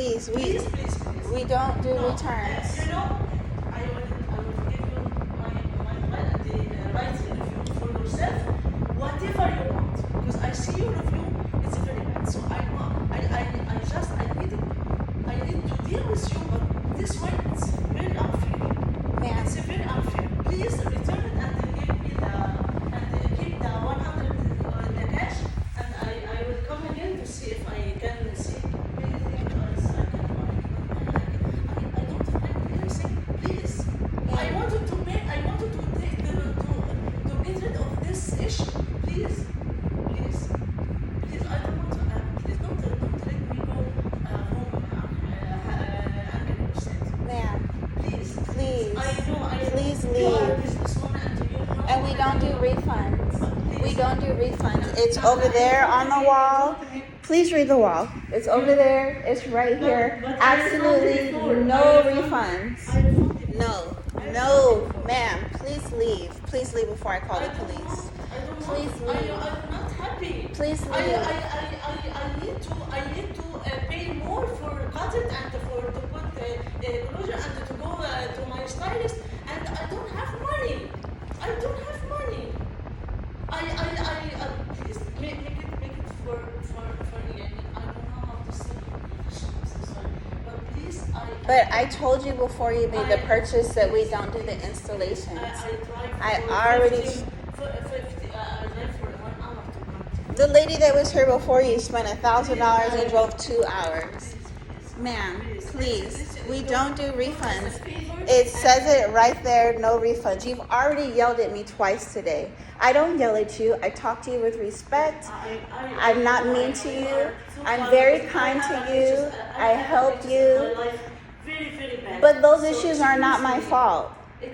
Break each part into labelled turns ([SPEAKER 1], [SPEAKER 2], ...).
[SPEAKER 1] please.
[SPEAKER 2] Please.
[SPEAKER 1] We don't do
[SPEAKER 2] No,
[SPEAKER 1] returns.
[SPEAKER 2] I will give you my rights review for yourself, whatever you want. Because I see your review, it's very bad. So I need to deal with you, but this way it's very unfair.
[SPEAKER 1] Ma'am.
[SPEAKER 2] It's very unfair. Please return it and give me keep the 100 the cash, and I will come again to see if I can see anything else I can buy. I don't find anything. Please, I wanted to get rid of this issue. Please, I don't want to. Please don't let me go home 100%.
[SPEAKER 1] Ma'am,
[SPEAKER 2] Please.
[SPEAKER 1] please.
[SPEAKER 2] I know.
[SPEAKER 1] Please
[SPEAKER 2] You are a
[SPEAKER 1] leave.
[SPEAKER 2] businesswoman and you know.
[SPEAKER 1] And we don't do refunds.
[SPEAKER 2] Please.
[SPEAKER 1] We don't do refunds. It's over there on the wall. Please read the wall. It's over there. It's right here.
[SPEAKER 2] But
[SPEAKER 1] Absolutely no refunds. No, ma'am. Please leave. Please leave before I call the police. Please leave.
[SPEAKER 2] I'm not happy.
[SPEAKER 1] Please
[SPEAKER 2] I
[SPEAKER 1] leave.
[SPEAKER 2] need to pay more for cut it and to put closure and to go to my stylist, and I don't have money. Please make it for I don't know how to say it. I'm so sorry. But please,
[SPEAKER 1] But I told you before you made the purchase that we don't do the installations. I already.
[SPEAKER 2] I drive for 1 hour to come.
[SPEAKER 1] The lady that was here before you spent $1,000 and drove 2 hours. Ma'am, please. We don't do refunds. It says it right there, no refunds. You've already yelled at me twice today. I don't yell at you. I talk to you with respect. I'm not mean to you. I'm very kind to you. I help you.
[SPEAKER 2] Very bad.
[SPEAKER 1] But those issues are not my fault.
[SPEAKER 2] I know.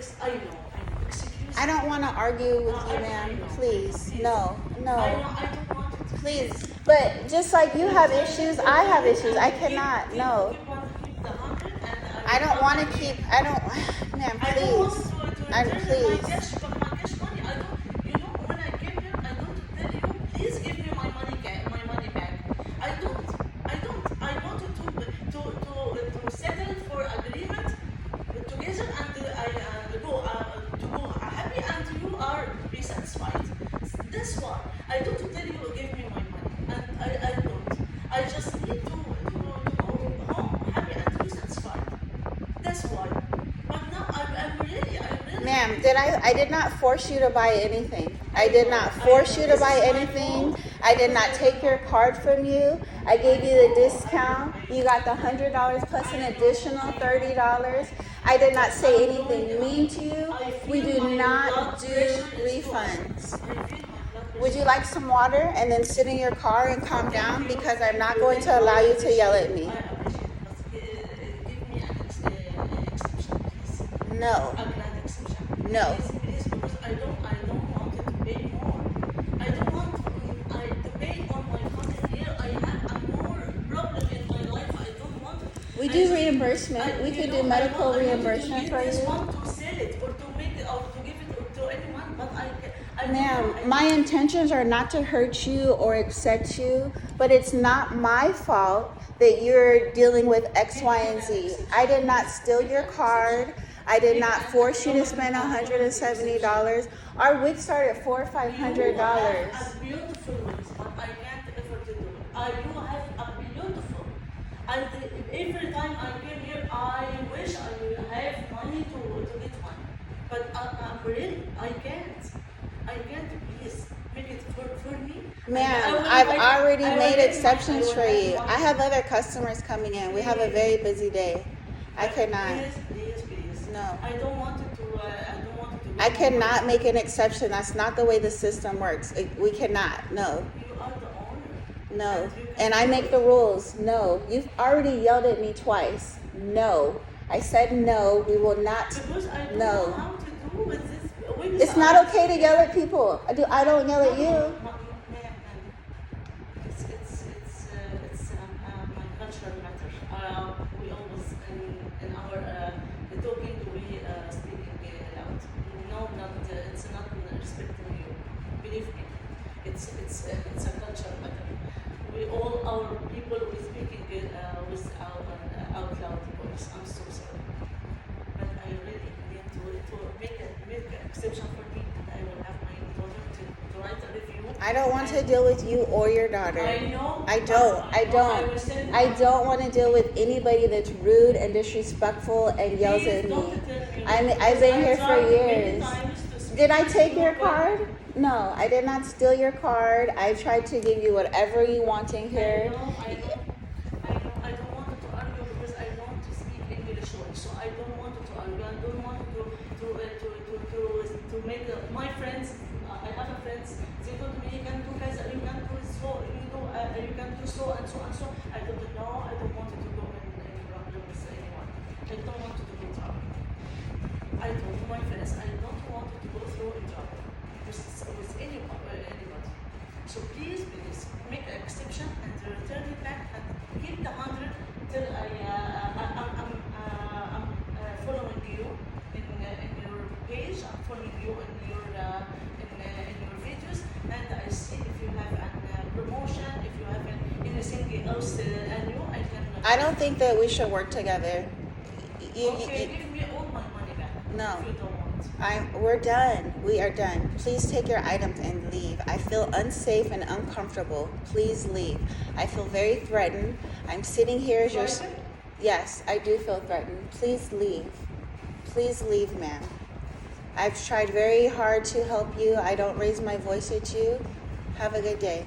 [SPEAKER 2] Excuse
[SPEAKER 1] I don't want to argue with you, ma'am. Please. No.
[SPEAKER 2] I don't want it.
[SPEAKER 1] Please. But just like you have issues, I have issues. I cannot. No. I don't want to keep. I don't. Ma'am, please. Please.
[SPEAKER 2] When I came here, I don't tell you, please give me my money back. I don't. I wanted to settle for agreement together and go happy and you are be satisfied. That's why I don't tell you give me my money, and I don't. I just need to go home happy and be satisfied. That's why. But now I'm really.
[SPEAKER 1] Ma'am, I did not force you to buy anything. I did not force you to buy anything. I did not take your card from you. I gave you the discount. You got the $100 plus an additional $30. I did not say anything mean to you. We do not do refunds. Would you like some water and then sit in your car and calm down? Because I'm not going to allow you to yell at me. No. No.
[SPEAKER 2] Please, because I don't want it to pay more. I don't want to pay on my content here. I have a more problem in my life. I don't want it.
[SPEAKER 1] We do reimbursement. We could do medical reimbursement for
[SPEAKER 2] I just
[SPEAKER 1] you.
[SPEAKER 2] want to sell it or to make it or to give it to anyone, but I
[SPEAKER 1] Ma'am, my intentions are not to hurt you or upset you, but it's not my fault that you're dealing with X, Y, and Z. I did not steal your card. I did not force you to spend $170. Our wigs start at $400 or $500.
[SPEAKER 2] Beautiful wigs, but I can't afford to do it. You have a beautiful, and every time I came here, I wish I would have money to get one, but really I can't. Please make it for me.
[SPEAKER 1] Ma'am, I've already made exceptions for you. I have other customers coming in. We have a very busy day. I cannot.
[SPEAKER 2] Please.
[SPEAKER 1] No.
[SPEAKER 2] I don't want it to.
[SPEAKER 1] I cannot make an exception. That's not the way the system works. We cannot. No.
[SPEAKER 2] You are the owner.
[SPEAKER 1] No. And I make the rules. No. You've already yelled at me twice. No. I said no. We will not.
[SPEAKER 2] Because I don't
[SPEAKER 1] No.
[SPEAKER 2] know how to do with this.
[SPEAKER 1] It's not okay to yell at people. I don't yell at you.
[SPEAKER 2] It's my cultural matter. We always in our talking we speaking loud. No, it's not respecting you. Believe me, it's a cultural matter. We all our people we speaking with our
[SPEAKER 1] I don't want to deal with you or your daughter.
[SPEAKER 2] I know.
[SPEAKER 1] I don't. I don't.
[SPEAKER 2] was telling
[SPEAKER 1] I
[SPEAKER 2] you.
[SPEAKER 1] don't want to deal with anybody that's rude and disrespectful and yells
[SPEAKER 2] Please
[SPEAKER 1] at
[SPEAKER 2] don't
[SPEAKER 1] me.
[SPEAKER 2] tell me.
[SPEAKER 1] I've been here for
[SPEAKER 2] I tried many
[SPEAKER 1] years.
[SPEAKER 2] times to speak
[SPEAKER 1] Did I
[SPEAKER 2] to
[SPEAKER 1] take
[SPEAKER 2] you,
[SPEAKER 1] your
[SPEAKER 2] but
[SPEAKER 1] card? No, I did not steal your card. I tried to give you whatever you want in here.
[SPEAKER 2] I don't want to argue because I want to speak English well. So I don't want to argue. I don't want to make my friends. I have a friends. They told me you can do this, you can do so, you can do so and so and so. I told them no. I don't want to go in problem with anyone. I don't want to do trouble. I told my friends I don't want to go through in trouble with anybody. So please make an exception and return it back and keep the 100 till I'm following you in your page. I'm following you in your videos, and I see if you have a promotion, if you have anything else new.
[SPEAKER 1] I don't think that we should work together.
[SPEAKER 2] Okay, give me all my money back.
[SPEAKER 1] No.
[SPEAKER 2] If you don't want.
[SPEAKER 1] We're done. We are done. Please take your items and leave. I feel unsafe and uncomfortable. Please leave. I feel very threatened. I'm sitting here as your...
[SPEAKER 2] Frightened?
[SPEAKER 1] Yes, I do feel threatened. Please leave. Please leave, ma'am. I've tried very hard to help you. I don't raise my voice at you. Have a good day.